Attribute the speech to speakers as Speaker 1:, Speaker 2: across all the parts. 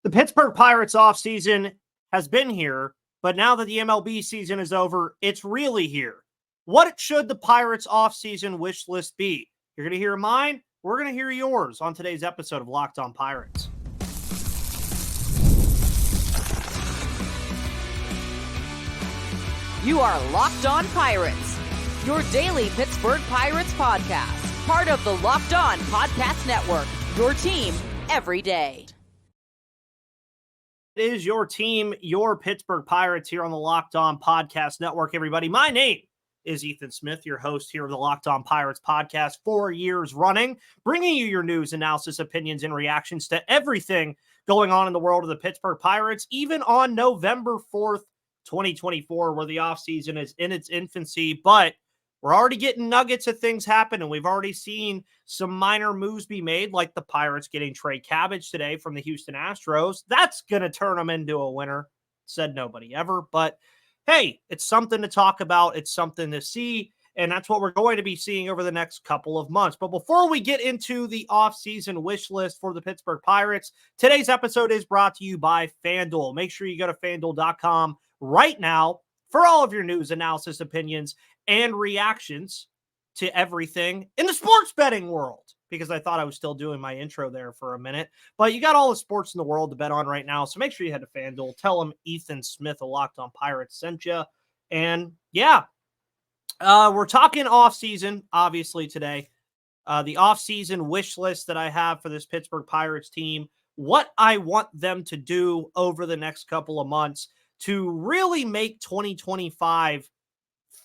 Speaker 1: The Pittsburgh Pirates offseason has been here, but now that the MLB season is over, it's really here. What should the Pirates offseason wish list be? You're going to hear mine. We're going to hear yours on today's episode of Locked On Pirates.
Speaker 2: You are Locked On Pirates, your daily Pittsburgh Pirates podcast, part of the Locked On Podcast Network, your team every day.
Speaker 1: It is your team, your Pittsburgh Pirates here on the Locked On Podcast Network, everybody. My name is Ethan Smith, your host here of the Locked On Pirates podcast, 4 years running, bringing you your news, analysis, opinions, and reactions to everything going on in the world of the Pittsburgh Pirates, even on November 4th, 2024, where the offseason is in its infancy, but we're already getting nuggets of things happen, and we've already seen some minor moves be made, like the Pirates getting Trey Cabbage today from the Houston Astros. That's going to turn them into a winner, said nobody ever. But hey, it's something to talk about. It's something to see, and that's what we're going to be seeing over the next couple of months. But before we get into the offseason wish list for the Pittsburgh Pirates, today's episode is brought to you by FanDuel. Make sure you go to FanDuel.com right now for all of your news, analysis, opinions, and reactions to everything in the sports betting world, because I thought I was still doing my intro there for a minute. But you got all the sports in the world to bet on right now, so make sure you head to FanDuel. Tell them Ethan Smith of Locked On Pirates sent you. And yeah, we're talking offseason, obviously, today. The offseason wish list that I have for this Pittsburgh Pirates team, what I want them to do over the next couple of months to really make 2025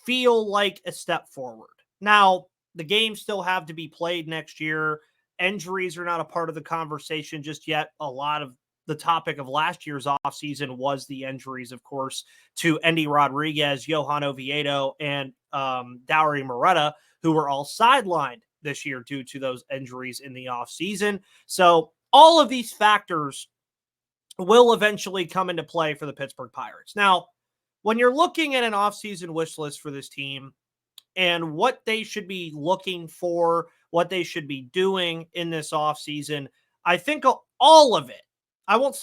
Speaker 1: feel like a step forward. Now, the games still have to be played next year. Injuries are not a part of the conversation just yet. A lot of the topic of last year's offseason was the injuries, of course, to Endy Rodriguez, Johan Oviedo, and Dauri Moreta, who were all sidelined this year due to those injuries in the offseason. So all of these factors will eventually come into play for the Pittsburgh Pirates. Now, when you're looking at an offseason wish list for this team and what they should be looking for, what they should be doing in this offseason, I think all of it, I won't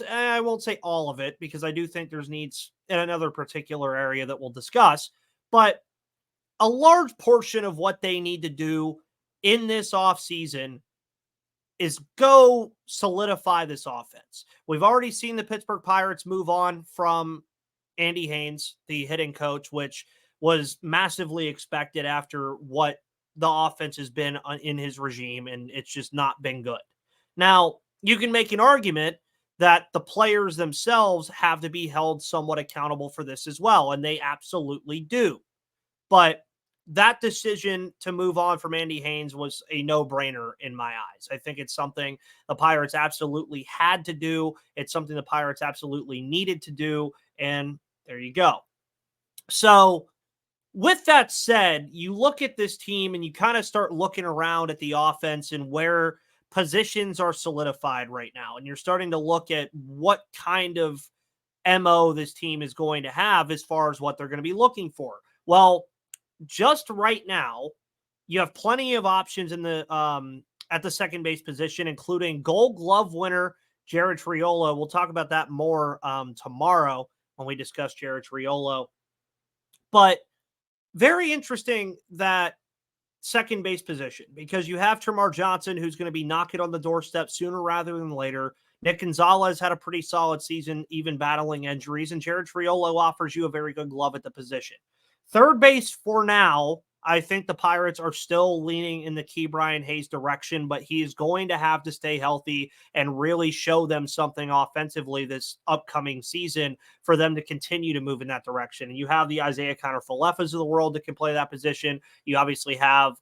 Speaker 1: say all of it, because I do think there's needs in another particular area that we'll discuss, but a large portion of what they need to do in this offseason is go solidify this offense. We've already seen the Pittsburgh Pirates move on from Andy Haynes, the hitting coach, which was massively expected after what the offense has been in his regime, and it's just not been good. Now, you can make an argument that the players themselves have to be held somewhat accountable for this as well, and they absolutely do. But that decision to move on from Andy Haynes was a no-brainer in my eyes. I think it's something the Pirates absolutely had to do. It's something the Pirates absolutely needed to do, and there you go. So with that said, you look at this team and you kind of start looking around at the offense and where positions are solidified right now, and you're starting to look at what kind of MO this team is going to have as far as what they're going to be looking for. Well, just right now, you have plenty of options in the at the second base position, including Gold Glove winner Jared Triolo. We'll talk about that more tomorrow when we discuss Jared Triolo. But very interesting that second base position, because you have Termarr Johnson, who's going to be knocking on the doorstep sooner rather than later. Nick Gonzalez had a pretty solid season, even battling injuries, and Jared Triolo offers you a very good glove at the position. Third base for now, I think the Pirates are still leaning in the Ke'Bryan Hayes direction, but he is going to have to stay healthy and really show them something offensively this upcoming season for them to continue to move in that direction. And you have the Isaiah Kiner-Falefas of the world that can play that position. You obviously have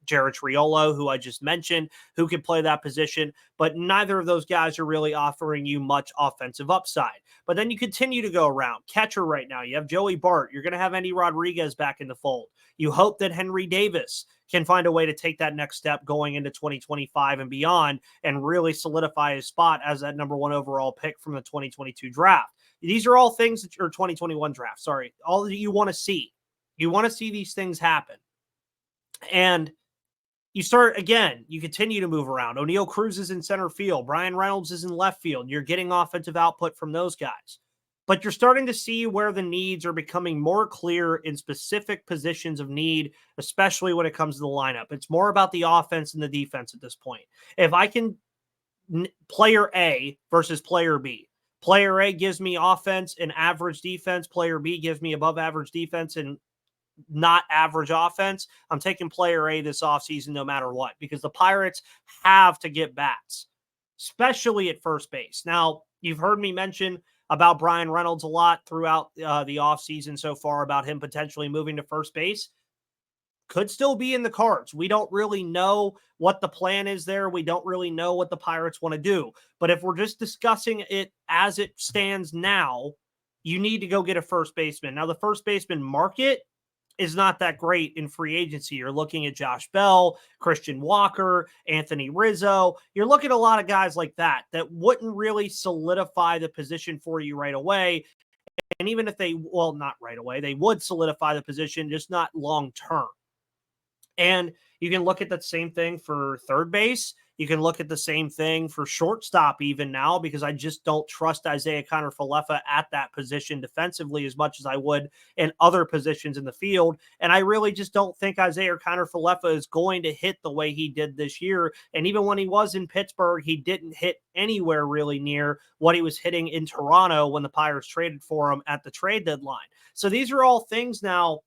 Speaker 1: Jared Triolo, who I just mentioned, who can play that position, but neither of those guys are really offering you much offensive upside. But then you continue to go around. Catcher right now, you have Joey Bart. You're going to have Endy Rodriguez back in the fold. You hope that Henry Davis can find a way to take that next step going into 2025 and beyond and really solidify his spot as that number one overall pick from the 2022 draft. These are all things that, or 2021 draft, sorry, all that you want to see. You want to see these things happen. And you start again, you continue to move around. O'Neal Cruz is in center field. Brian Reynolds is in left field. You're getting offensive output from those guys. But you're starting to see where the needs are becoming more clear in specific positions of need, especially when it comes to the lineup. It's more about the offense and the defense at this point. If I can player A versus player B, player A gives me offense and average defense. Player B gives me above average defense and not average offense. I'm taking player A this offseason no matter what, because the Pirates have to get bats, especially at first base. Now, you've heard me mention about Brian Reynolds a lot throughout the offseason so far about him potentially moving to first base. Could still be in the cards. We don't really know what the plan is there. We don't really know what the Pirates want to do. But if we're just discussing it as it stands now, you need to go get a first baseman. Now, the first baseman market is not that great in free agency. You're looking at Josh Bell, Christian Walker, Anthony Rizzo. You're looking at a lot of guys like that wouldn't really solidify the position for you right away. And even if they, well, not right away, they would solidify the position, just not long term. And you can look at that same thing for third base. You can look at the same thing for shortstop even now, because I just don't trust Isaiah Kiner-Falefa at that position defensively as much as I would in other positions in the field. And I really just don't think Isaiah Kiner-Falefa is going to hit the way he did this year. And even when he was in Pittsburgh, he didn't hit anywhere really near what he was hitting in Toronto when the Pirates traded for him at the trade deadline. So these are all things now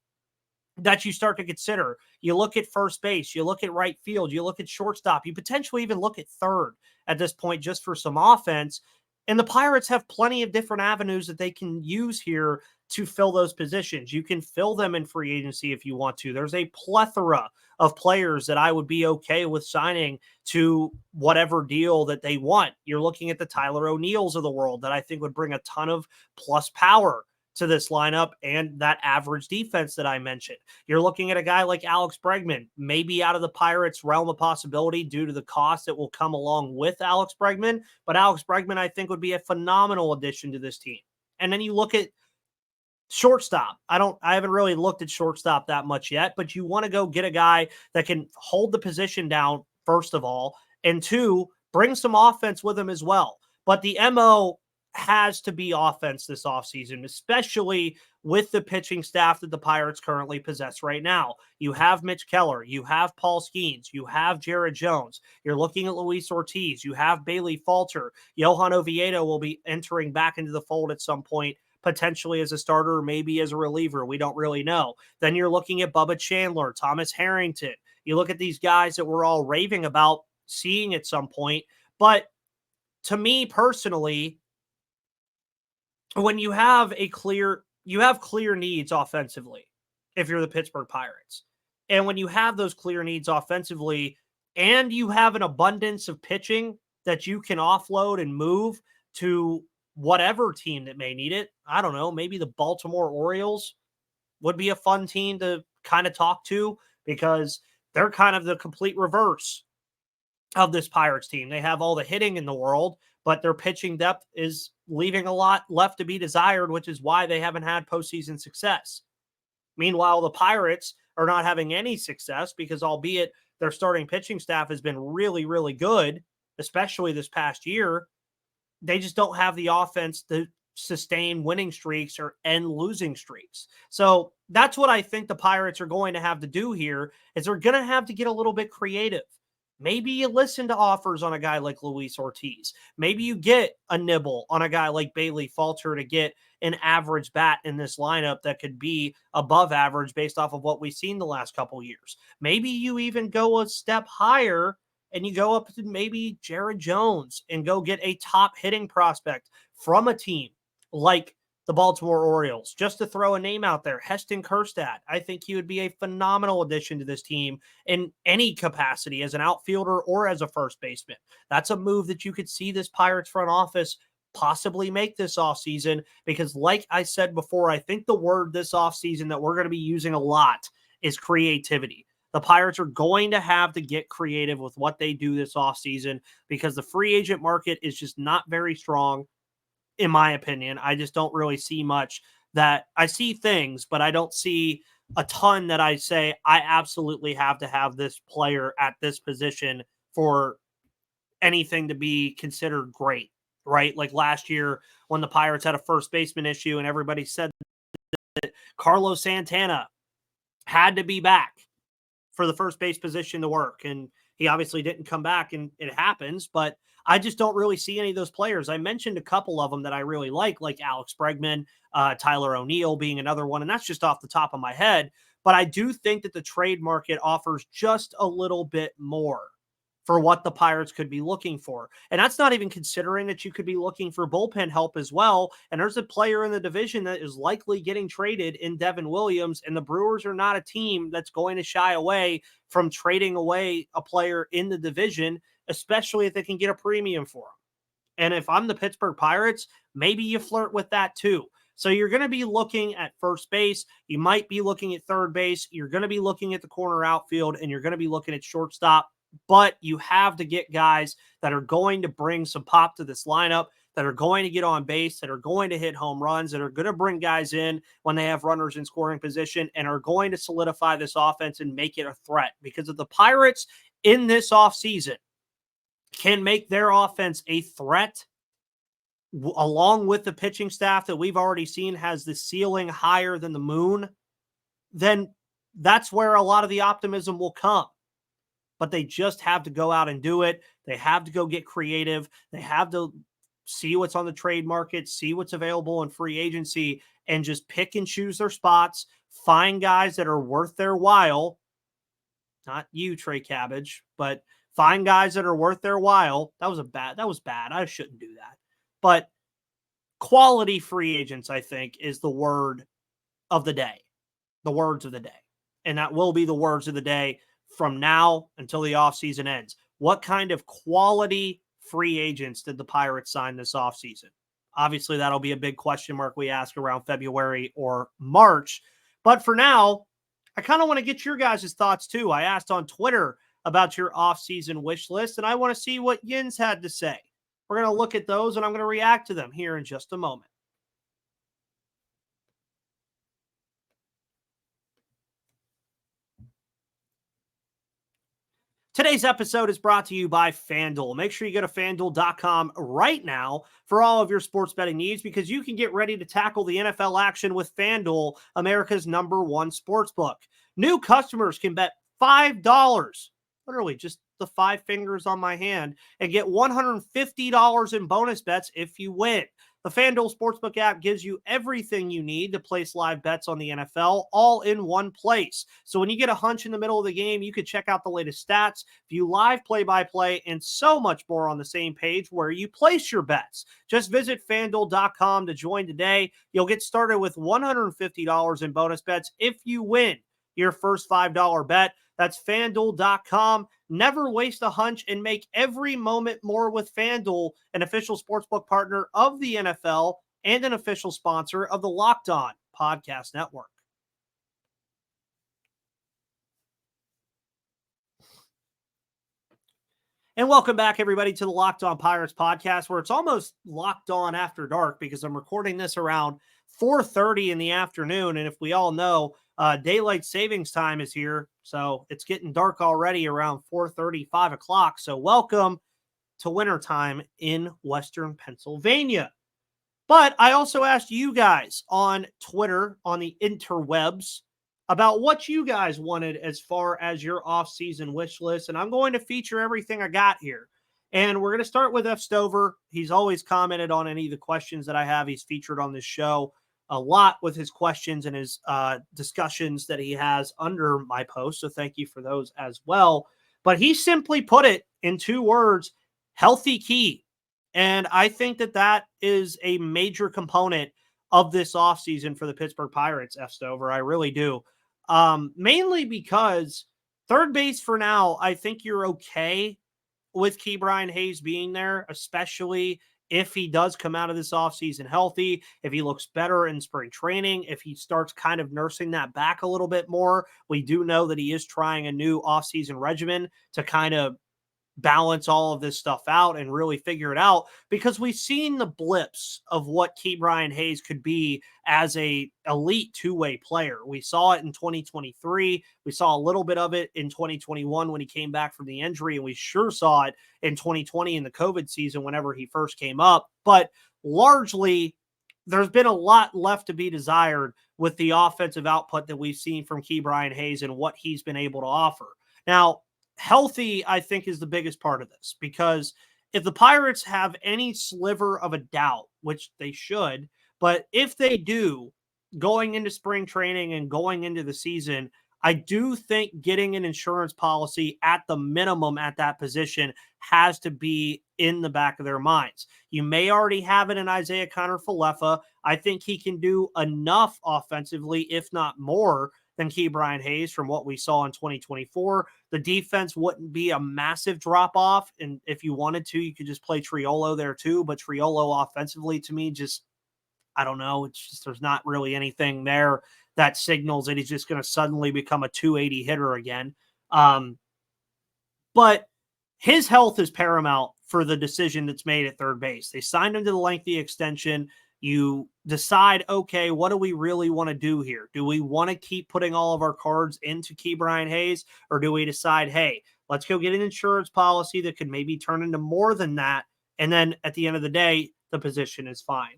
Speaker 1: that you start to consider. You look at first base, you look at right field, you look at shortstop, you potentially even look at third at this point just for some offense. And the Pirates have plenty of different avenues that they can use here to fill those positions. You can fill them in free agency if you want to. There's a plethora of players that I would be okay with signing to whatever deal that they want. You're looking at the Tyler O'Neals of the world that I think would bring a ton of plus power to this lineup and that average defense that I mentioned. You're looking at a guy like Alex Bregman, maybe out of the Pirates realm of possibility due to the cost that will come along with Alex Bregman. But Alex Bregman, I think, would be a phenomenal addition to this team. And then you look at shortstop. I haven't really looked at shortstop that much yet, but you want to go get a guy that can hold the position down, first of all, and two, bring some offense with him as well. But the MO has to be offense this offseason, especially with the pitching staff that the Pirates currently possess right now. You have Mitch Keller, you have Paul Skeens, you have Jared Jones, you're looking at Luis Ortiz, you have Bailey Falter, Johan Oviedo will be entering back into the fold at some point, potentially as a starter, maybe as a reliever. We don't really know. Then you're looking at Bubba Chandler, Thomas Harrington. You look at these guys that we're all raving about seeing at some point. But to me personally, when you have clear needs offensively, if you're the Pittsburgh Pirates, and when you have those clear needs offensively and you have an abundance of pitching that you can offload and move to whatever team that may need it, I don't know, maybe the Baltimore Orioles would be a fun team to kind of talk to, because they're kind of the complete reverse of this Pirates team. They have all the hitting in the world, but their pitching depth is leaving a lot left to be desired, which is why they haven't had postseason success. Meanwhile, the Pirates are not having any success because, albeit their starting pitching staff has been really, really good, especially this past year, they just don't have the offense to sustain winning streaks or end losing streaks. So that's what I think the Pirates are going to have to do here, is they're going to have to get a little bit creative. Maybe you listen to offers on a guy like Luis Ortiz. Maybe you get a nibble on a guy like Bailey Falter to get an average bat in this lineup that could be above average based off of what we've seen the last couple years. Maybe you even go a step higher and you go up to maybe Jared Jones and go get a top hitting prospect from a team like the Baltimore Orioles, just to throw a name out there. Heston Kjerstad. I think he would be a phenomenal addition to this team in any capacity, as an outfielder or as a first baseman. That's a move that you could see this Pirates front office possibly make this offseason, because like I said before, I think the word this offseason that we're going to be using a lot is creativity. The Pirates are going to have to get creative with what they do this offseason, because the free agent market is just not very strong. In my opinion, I just don't really see much that I see things, but I don't see a ton that I say I absolutely have to have this player at this position for anything to be considered great, right? Like last year when the Pirates had a first baseman issue and everybody said that Carlos Santana had to be back for the first base position to work. And he obviously didn't come back, and it happens, but I just don't really see any of those players. I mentioned a couple of them that I really like Alex Bregman, Tyler O'Neill being another one, and that's just off the top of my head. But I do think that the trade market offers just a little bit more for what the Pirates could be looking for. And that's not even considering that you could be looking for bullpen help as well. And there's a player in the division that is likely getting traded in Devin Williams, and the Brewers are not a team that's going to shy away from trading away a player in the division, especially if they can get a premium for him. And if I'm the Pittsburgh Pirates, maybe you flirt with that too. So you're going to be looking at first base. You might be looking at third base. You're going to be looking at the corner outfield, and you're going to be looking at shortstop. But you have to get guys that are going to bring some pop to this lineup, that are going to get on base, that are going to hit home runs, that are going to bring guys in when they have runners in scoring position, and are going to solidify this offense and make it a threat. Because if the Pirates in this offseason can make their offense a threat, along with the pitching staff that we've already seen has the ceiling higher than the moon, then that's where a lot of the optimism will come. But they just have to go out and do it. They have to go get creative. They have to see what's on the trade market, see what's available in free agency, and just pick and choose their spots, find guys that are worth their while. Not you, Trey Cabbage, but find guys that are worth their while. That was bad. I shouldn't do that. But quality free agents, I think, is the word of the day. The words of the day. And that will be the words of the day from now until the offseason ends. What kind of quality free agents did the Pirates sign this offseason? Obviously, that'll be a big question mark we ask around February or March. But for now, I kind of want to get your guys' thoughts too. I asked on Twitter about your offseason wish list, and I want to see what Yins had to say. We're going to look at those, and I'm going to react to them here in just a moment. Today's episode is brought to you by FanDuel. Make sure you go to FanDuel.com right now for all of your sports betting needs, because you can get ready to tackle the NFL action with FanDuel, America's #1 sportsbook. New customers can bet $5, literally just the 5 fingers on my hand, and get $150 in bonus bets if you win. The FanDuel Sportsbook app gives you everything you need to place live bets on the NFL all in one place. So when you get a hunch in the middle of the game, you can check out the latest stats, view live play-by-play, and so much more on the same page where you place your bets. Just visit FanDuel.com to join today. You'll get started with $150 in bonus bets if you win your first $5 bet. That's FanDuel.com. Never waste a hunch and make every moment more with FanDuel, an official sportsbook partner of the NFL and an official sponsor of the Locked On Podcast Network. And welcome back, everybody, to the Locked On Pirates podcast, where it's almost locked on after dark because I'm recording this around 4:30 in the afternoon. And if we all know, daylight savings time is here, so it's getting dark already around 4:30, 5 o'clock. So welcome to wintertime in Western Pennsylvania. But I also asked you guys on Twitter, on the interwebs, about what you guys wanted as far as your off-season wish list, and I'm going to feature everything I got here. And we're going to start with F. Stover. He's always commented on any of the questions that I have. He's featured on this show a lot with his questions and his discussions that he has under my post. So thank you for those as well. But he simply put it in 2 words, healthy key. And I think that that is a major component of this offseason for the Pittsburgh Pirates, F. Stover. I really do. Mainly because third base for now, I think you're okay with Ke'Bryan Hayes being there, especially if he does come out of this offseason healthy, if he looks better in spring training, if he starts kind of nursing that back a little bit more. We do know that he is trying a new offseason regimen to kind of balance all of this stuff out and really figure it out, because we've seen the blips of what Ke'Bryan Hayes could be as a elite two-way player. We saw it in 2023. We saw a little bit of it in 2021 when he came back from the injury, and we sure saw it in 2020 in the COVID season whenever he first came up. But largely, there's been a lot left to be desired with the offensive output that we've seen from Ke'Bryan Hayes and what he's been able to offer. Now, healthy, I think, is the biggest part of this, because if the Pirates have any sliver of a doubt, which they should, but if they do, going into spring training and going into the season, I do think getting an insurance policy at the minimum at that position has to be in the back of their minds. You may already have it in Isaiah Kiner-Falefa. I think he can do enough offensively, if not more, than Ke'Bryan Hayes from what we saw in 2024. The defense wouldn't be a massive drop-off, and if you wanted to, you could just play Triolo there too, but Triolo offensively, to me, just, I don't know, it's just, there's not really anything there that signals that he's just going to suddenly become a 280 hitter again. But his health is paramount for the decision that's made at third base. They signed him to the lengthy extension. You decide, okay, what do we really want to do here? Do we want to keep putting all of our cards into Ke'Bryan Hayes, or do we decide, hey, let's go get an insurance policy that could maybe turn into more than that, and then at the end of the day, the position is fine?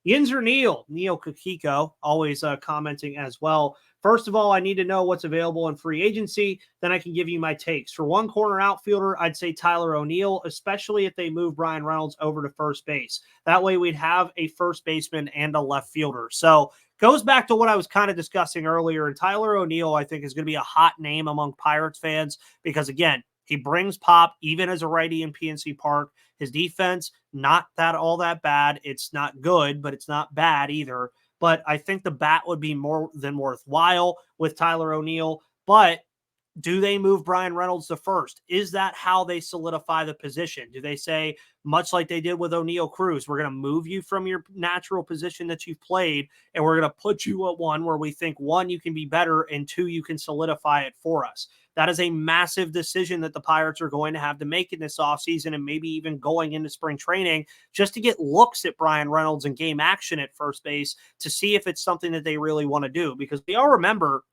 Speaker 1: Yinzer Neil Kakiko, always commenting as well. First of all, I need to know what's available in free agency. Then I can give you my takes. For one corner outfielder, I'd say Tyler O'Neill, especially if they move Brian Reynolds over to first base. That way we'd have a first baseman and a left fielder. So goes back to what I was kind of discussing earlier. And Tyler O'Neill, I think, is going to be a hot name among Pirates fans because, again, he brings pop even as a righty in PNC Park. His defense, not that all that bad. It's not good, but it's not bad either. But I think the bat would be more than worthwhile with Tyler O'Neill. But do they move Brian Reynolds to first? Is that how they solidify the position? Do they say, much like they did with O'Neal Cruz, we're going to move you from your natural position that you've played, and we're going to put you at one where we think, one, you can be better, and two, you can solidify it for us? That is a massive decision that the Pirates are going to have to make in this offseason, and maybe even going into spring training, just to get looks at Brian Reynolds and game action at first base to see if it's something that they really want to do. Because we all remember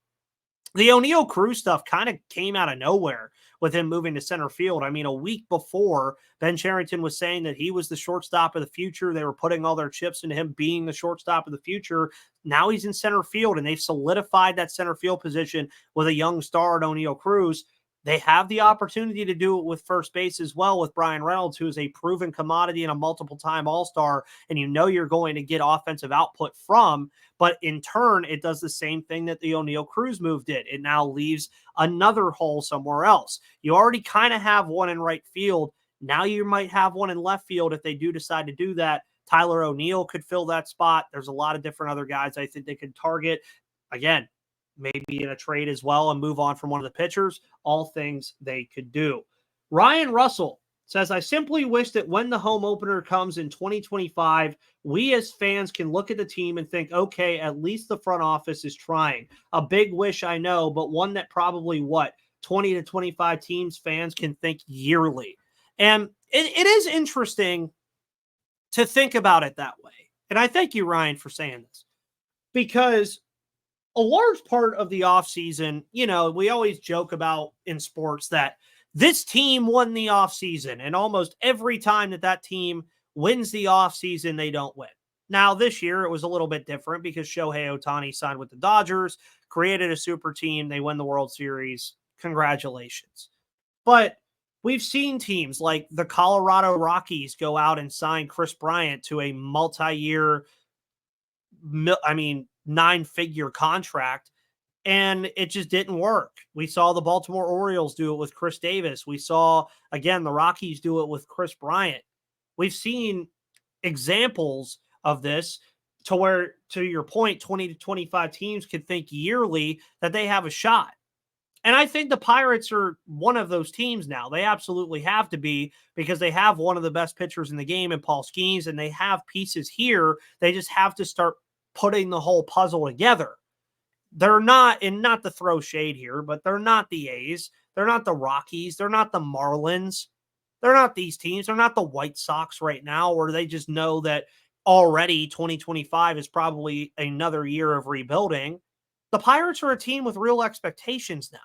Speaker 1: the O'Neal Cruz stuff kind of came out of nowhere with him moving to center field. I mean, a week before, Ben Cherington was saying that he was the shortstop of the future. They were putting all their chips into him being the shortstop of the future. Now he's in center field, and they've solidified that center field position with a young star at O'Neal Cruz. They have the opportunity to do it with first base as well with Brian Reynolds, who is a proven commodity and a multiple-time All-Star, and you know you're going to get offensive output from. But in turn, it does the same thing that the O'Neal Cruz move did. It now leaves another hole somewhere else. You already kind of have one in right field. Now you might have one in left field if they do decide to do that. Tyler O'Neill could fill that spot. There's a lot of different other guys I think they could target. Again, maybe in a trade as well and move on from one of the pitchers. All things they could do. Ryan Russell says, I simply wish that when the home opener comes in 2025, we as fans can look at the team and think, okay, at least the front office is trying. A big wish, I know, but one that probably 20 to 25 teams fans can think yearly. And it is interesting to think about it that way. And I thank you, Ryan, for saying this, because a large part of the offseason, you know, we always joke about in sports that this team won the offseason, and almost every time that team wins the offseason, they don't win. Now, this year, it was a little bit different because Shohei Ohtani signed with the Dodgers, created a super team. They win the World Series. Congratulations. But we've seen teams like the Colorado Rockies go out and sign Chris Bryant to a multi-year, 9-figure contract, and it just didn't work. We saw the Baltimore Orioles do it with Chris Davis. We saw, again, the Rockies do it with Chris Bryant. We've seen examples of this to where, to your point, 20 to 25 teams could think yearly that they have a shot. And I think the Pirates are one of those teams now. They absolutely have to be, because they have one of the best pitchers in the game in Paul Skeens, and they have pieces here. They just have to start putting the whole puzzle together. They're not, and not to throw shade here, but they're not the A's. They're not the Rockies. They're not the Marlins. They're not these teams. They're not the White Sox right now, where they just know that already 2025 is probably another year of rebuilding. The Pirates are a team with real expectations now.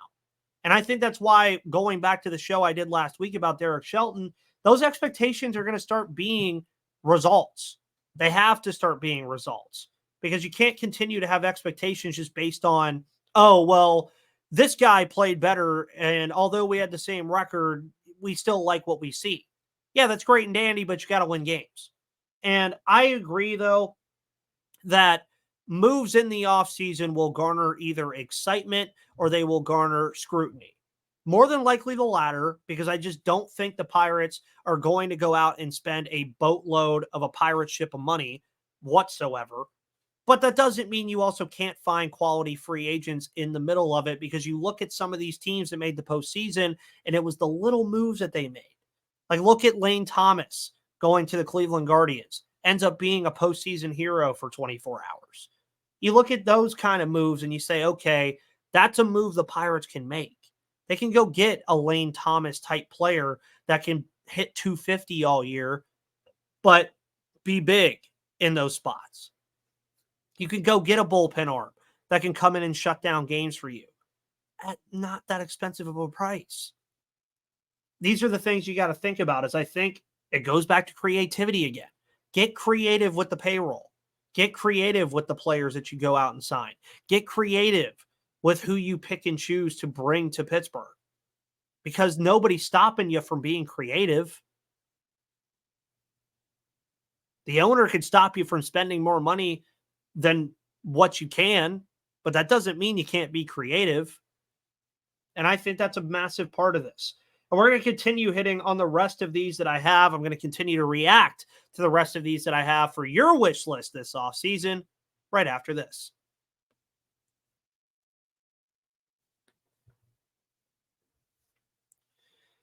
Speaker 1: And I think that's why, going back to the show I did last week about Derek Shelton, those expectations are going to start being results. They have to start being results, because you can't continue to have expectations just based on, oh, well, this guy played better, and although we had the same record, we still like what we see. Yeah, that's great and dandy, but you got to win games. And I agree, though, that moves in the offseason will garner either excitement or they will garner scrutiny. More than likely the latter, because I just don't think the Pirates are going to go out and spend a boatload of a pirate ship of money whatsoever. But that doesn't mean you also can't find quality free agents in the middle of it, because you look at some of these teams that made the postseason and it was the little moves that they made. Like, look at Lane Thomas going to the Cleveland Guardians, ends up being a postseason hero for 24 hours. You look at those kind of moves and you say, okay, that's a move the Pirates can make. They can go get a Lane Thomas type player that can hit 250 all year, but be big in those spots. You can go get a bullpen arm that can come in and shut down games for you at not that expensive of a price. These are the things you got to think about, as I think it goes back to creativity again. Get creative with the payroll. Get creative with the players that you go out and sign. Get creative with who you pick and choose to bring to Pittsburgh, because nobody's stopping you from being creative. The owner could stop you from spending more money than what you can, but that doesn't mean you can't be creative. And I think that's a massive part of this. And we're going to continue hitting on the rest of these that I have. I'm going to continue to react to the rest of these that I have for your wish list this offseason right after this.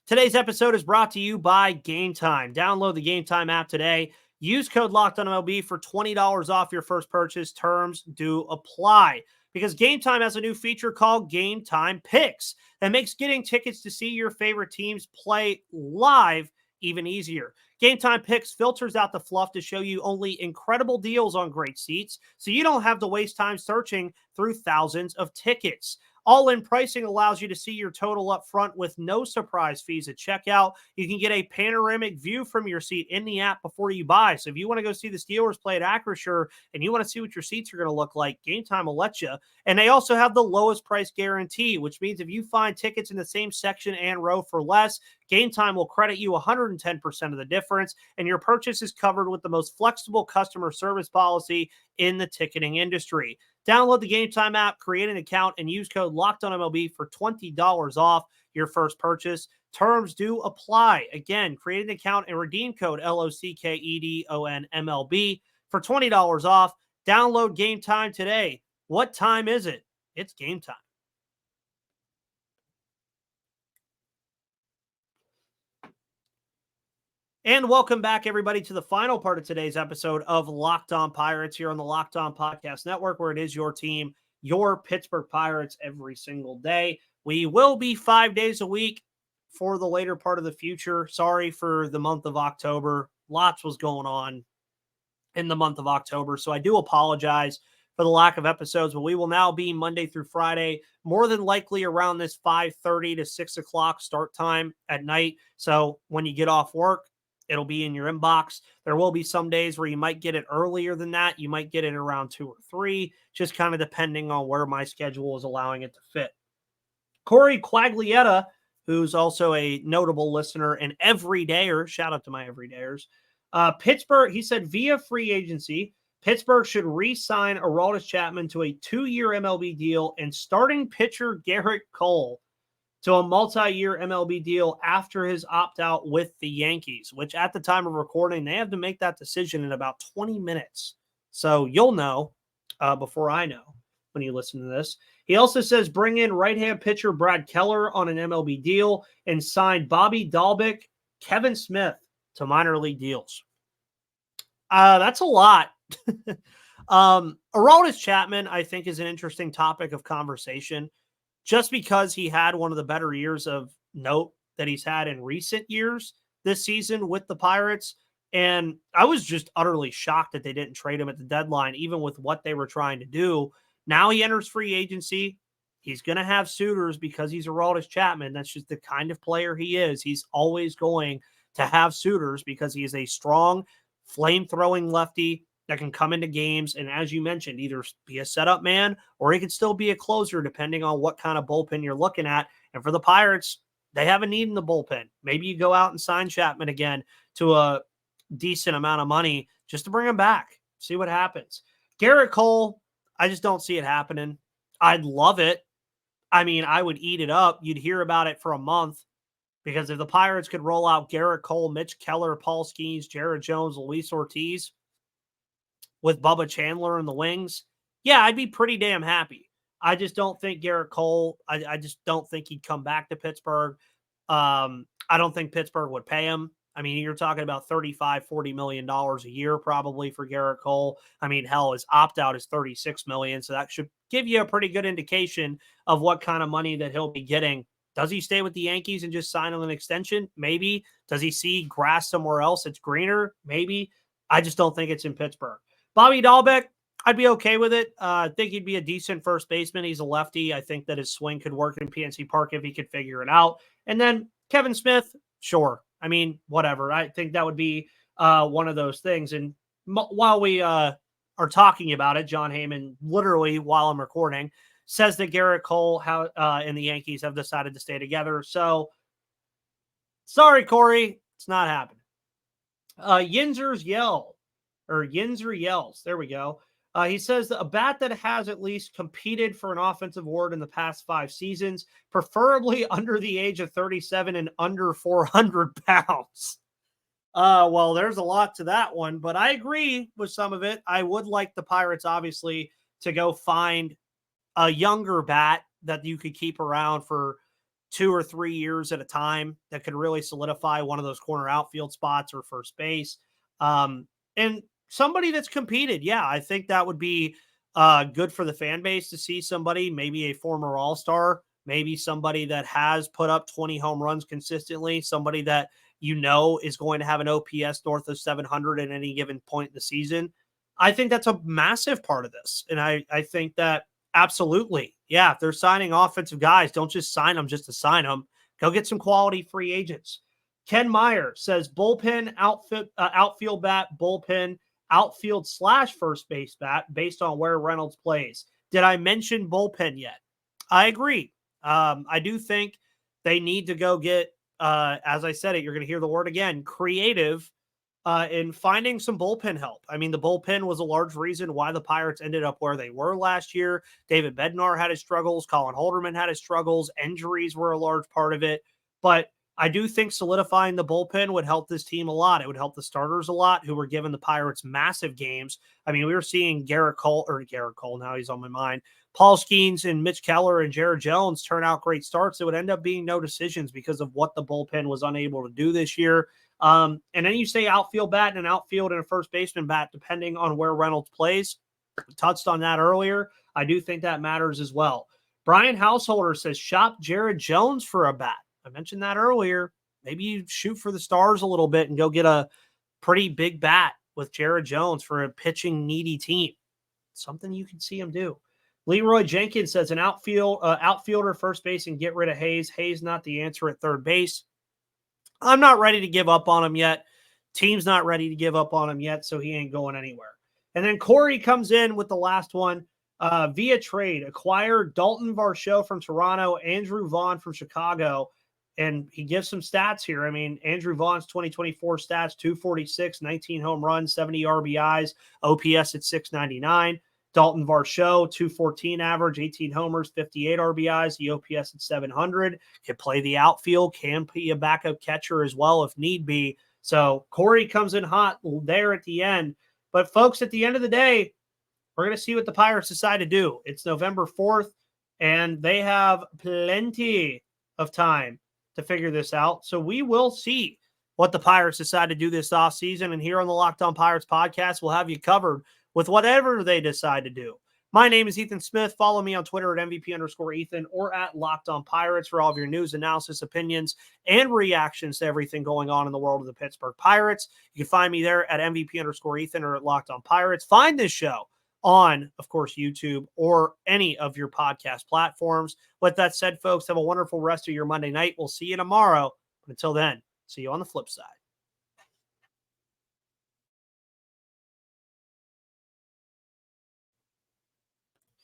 Speaker 1: Today's episode is brought to you by Game Time. Download the Game Time app today. Use code LOCKEDONMLB for $20 off your first purchase. Terms do apply, because Game Time has a new feature called Game Time Picks that makes getting tickets to see your favorite teams play live even easier. Game Time Picks filters out the fluff to show you only incredible deals on great seats, so you don't have to waste time searching through thousands of tickets. All-in pricing allows you to see your total up front with no surprise fees at checkout. You can get a panoramic view from your seat in the app before you buy. So if you want to go see the Steelers play at Acrisure and you want to see what your seats are going to look like, Game Time will let you. And they also have the lowest price guarantee, which means if you find tickets in the same section and row for less, Game Time will credit you 110% of the difference, and your purchase is covered with the most flexible customer service policy in the ticketing industry. Download the Game Time app, create an account, and use code LOCKEDONMLB for $20 off your first purchase. Terms do apply. Again, create an account and redeem code LOCKEDONMLB for $20 off. Download Game Time today. What time is it? It's game time. And welcome back, everybody, to the final part of today's episode of Locked On Pirates here on the Locked On Podcast Network, where it is your team, your Pittsburgh Pirates, every single day. We will be 5 days a week for the later part of the future. Sorry for the month of October. Lots was going on in the month of October, so I do apologize for the lack of episodes, but we will now be Monday through Friday, more than likely around this 5:30 to 6 o'clock start time at night. So when you get off work, it'll be in your inbox. There will be some days where you might get it earlier than that. You might get it around 2 or 3, just kind of depending on where my schedule is allowing it to fit. Corey Quaglietta, who's also a notable listener and everydayer, shout out to my everydayers. Pittsburgh, he said, via free agency, Pittsburgh should re-sign Aroldis Chapman to a 2-year MLB deal and starting pitcher Garrett Cole to a multi-year MLB deal after his opt-out with the Yankees, which at the time of recording, they have to make that decision in about 20 minutes. So you'll know before I know when you listen to this. He also says bring in right-hand pitcher Brad Keller on an MLB deal and sign Bobby Dalbec, Kevin Smith to minor league deals. That's a lot. Aroldis Chapman, I think, is an interesting topic of conversation, just because he had one of the better years of note that he's had in recent years. this season with the Pirates. And I was just utterly shocked that they didn't trade him at the deadline, even with what they were trying to do. Now he enters free agency. He's going to have suitors because he's Aroldis Chapman. That's just the kind of player he is. He's always going to have suitors because he is a strong, flame-throwing lefty that can come into games and, as you mentioned, either be a setup man or he could still be a closer depending on what kind of bullpen you're looking at. And for the Pirates, they have a need in the bullpen. Maybe you go out and sign Chapman again to a decent amount of money just to bring him back. See what happens. Garrett Cole, I just don't see it happening. I'd love it. I mean, I would eat it up. You'd hear about it for a month because if the Pirates could roll out Garrett Cole, Mitch Keller, Paul Skeens, Jared Jones, Luis Ortiz with Bubba Chandler in the wings, yeah, I'd be pretty damn happy. I just don't think Garrett Cole, I just don't think he'd come back to Pittsburgh. I don't think Pittsburgh would pay him. I mean, you're talking about $35-40 million a year probably for Garrett Cole. I mean, hell, his opt-out is $36 million, so that should give you a pretty good indication of what kind of money that he'll be getting. Does he stay with the Yankees and just sign on an extension? Maybe. Does he see grass somewhere else that's greener? Maybe. I just don't think it's in Pittsburgh. Bobby Dahlbeck, I'd be okay with it. I think he'd be a decent first baseman. He's a lefty. I think that his swing could work in PNC Park if he could figure it out. And then Kevin Smith, sure. I mean, whatever. I think that would be one of those things. And while we are talking about it, John Heyman, literally while I'm recording, says that Garrett Cole and the Yankees have decided to stay together. So, sorry, Corey. It's not happening. Yinzer Yells. There we go. He says a bat that has at least competed for an offensive award in the past 5 seasons, preferably under the age of 37 and under 400 pounds. Well, there's a lot to that one, but I agree with some of it. I would like the Pirates, obviously, to go find a younger bat that you could keep around for 2 or 3 years at a time that could really solidify one of those corner outfield spots or first base. And somebody that's competed. Yeah, I think that would be good for the fan base to see somebody, maybe a former All-Star, maybe somebody that has put up 20 home runs consistently, somebody that you know is going to have an OPS north of 700 at any given point in the season. I think that's a massive part of this. And I think that absolutely, yeah, if they're signing offensive guys, don't just sign them just to sign them. Go get some quality free agents. Ken Meyer says bullpen, outfield bat, bullpen, outfield / first base bat based on where Reynolds plays. Did I mention bullpen yet? I agree. I do think they need to go get, as I said it, you're going to hear the word again, creative in finding some bullpen help. I mean, the bullpen was a large reason why the Pirates ended up where they were last year. David Bednar had his struggles. Colin Holderman had his struggles. Injuries were a large part of it. But I do think solidifying the bullpen would help this team a lot. It would help the starters a lot who were giving the Pirates massive games. I mean, we were seeing Garrett Cole, now he's on my mind, Paul Skeens and Mitch Keller and Jared Jones turn out great starts. It would end up being no decisions because of what the bullpen was unable to do this year. And then you say outfield bat and an outfield and a first baseman bat, depending on where Reynolds plays. We touched on that earlier. I do think that matters as well. Brian Householder says shop Jared Jones for a bat. I mentioned that earlier. Maybe you shoot for the stars a little bit and go get a pretty big bat with Jared Jones for a pitching needy team. Something you can see him do. Leroy Jenkins says an outfielder, first base, and get rid of Hayes. Hayes not the answer at third base. I'm not ready to give up on him yet. Team's not ready to give up on him yet, so he ain't going anywhere. And then Corey comes in with the last one. Via trade, acquire Dalton Varsho from Toronto, Andrew Vaughn from Chicago. And he gives some stats here. I mean, Andrew Vaughn's 2024 stats, 246, 19 home runs, 70 RBIs, OPS at 699. Dalton Varsho, 214 average, 18 homers, 58 RBIs, the OPS at 700. Can play the outfield, can be a backup catcher as well if need be. So Corey comes in hot there at the end. But folks, at the end of the day, we're going to see what the Pirates decide to do. It's November 4th, and they have plenty of time to figure this out. So we will see what the Pirates decide to do this offseason. And here on the Locked On Pirates podcast, we'll have you covered with whatever they decide to do. My name is Ethan Smith. Follow me on Twitter at MVP_Ethan or at Locked On Pirates for all of your news, analysis, opinions, and reactions to everything going on in the world of the Pittsburgh Pirates. You can find me there at MVP_Ethan or at Locked On Pirates. Find this show on, of course, YouTube or any of your podcast platforms. With that said, folks, have a wonderful rest of your Monday night. We'll see you tomorrow. But until then, see you on the flip side.